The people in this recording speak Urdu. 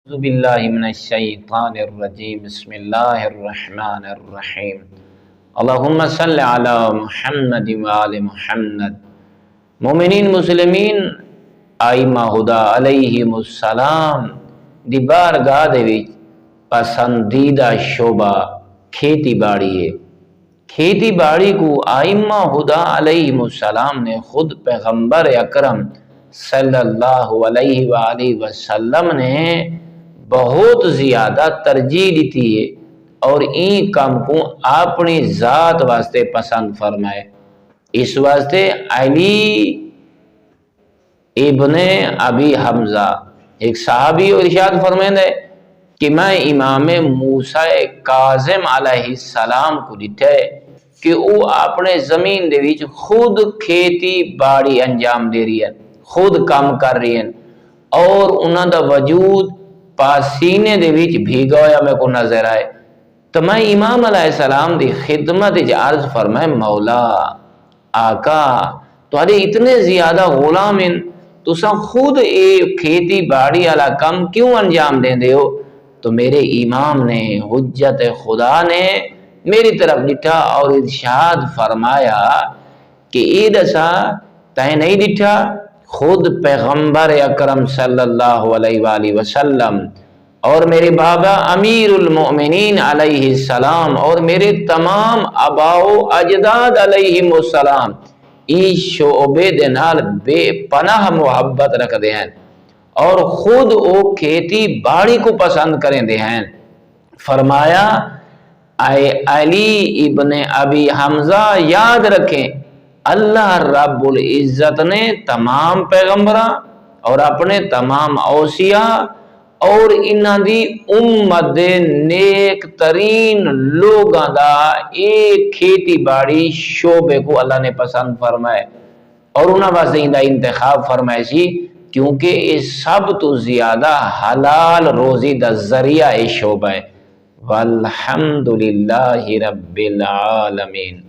اعوذ باللہ من الشیطان الرجیم بسم اللہ الرحمن الرحیم اللہم صلی علی محمد وآل محمد۔ مومنین مسلمین آئمہ خدا علیہم السلام دی بارگاہ دے وچ پسندیدہ شعبہ کھیتی باڑی ہے۔ کھیتی باڑی کو آئمہ خدا علیہم السلام نے خود پیغمبر اکرم صلی اللہ علیہ وآلہ وسلم نے بہت زیادہ ترجیح دیتی ہے اور این کام کو اپنی ذات واسطے پسند فرمائے۔ اس واسطے علی ابن ابی حمزہ ایک صحابی اور ارشاد فرمائے کہ میں امام موسیٰ کاظم علیہ السلام کو ڈٹھے کہ وہ اپنے زمین دے وچ خود کھیتی باڑی انجام دے رہی ہے، خود کام کر رہی ہیں اور انہاں دا وجود پاسینے دے وچ بھیگا ہویا میں کو نظر آئے تو میں امام علیہ السلام دی خدمت عرض فرمائے، مولا آقا تھوڑے اتنے زیادہ غلام ہیں، تساں خود کھیتی باڑی والا کام کیوں انجام دیں دے ہو؟ تو میرے امام نے حجت خدا نے میری طرف ڈٹھا اور ارشاد فرمایا کہ اے دسا تہیں نہیں ڈٹھا، خود پیغمبر اکرم صلی اللہ علیہ وآلہ وسلم اور میرے بابا امیر المؤمنین علیہ السلام اور میرے تمام آباؤ اجداد علیہم السلام اس شعبے دے نال بے پناہ محبت رکھ دے ہیں اور خود وہ کھیتی باڑی کو پسند کریں دے ہیں۔ فرمایا اے علی ابن ابی حمزہ یاد رکھیں، اللہ رب العزت نے تمام پیغمبراں اور اپنے تمام اوصیاء اور انہاں دی امت دے نیک ترین لوگاں دا ایک کھیتی باڑی شعبے کو اللہ نے پسند فرمائے اور انہاں واسطے دا انتخاب فرمائے سی کیونکہ اس سب تو زیادہ حلال روزی دا ذریعہ شعبہ ہے۔ والحمدللہ رب العالمین۔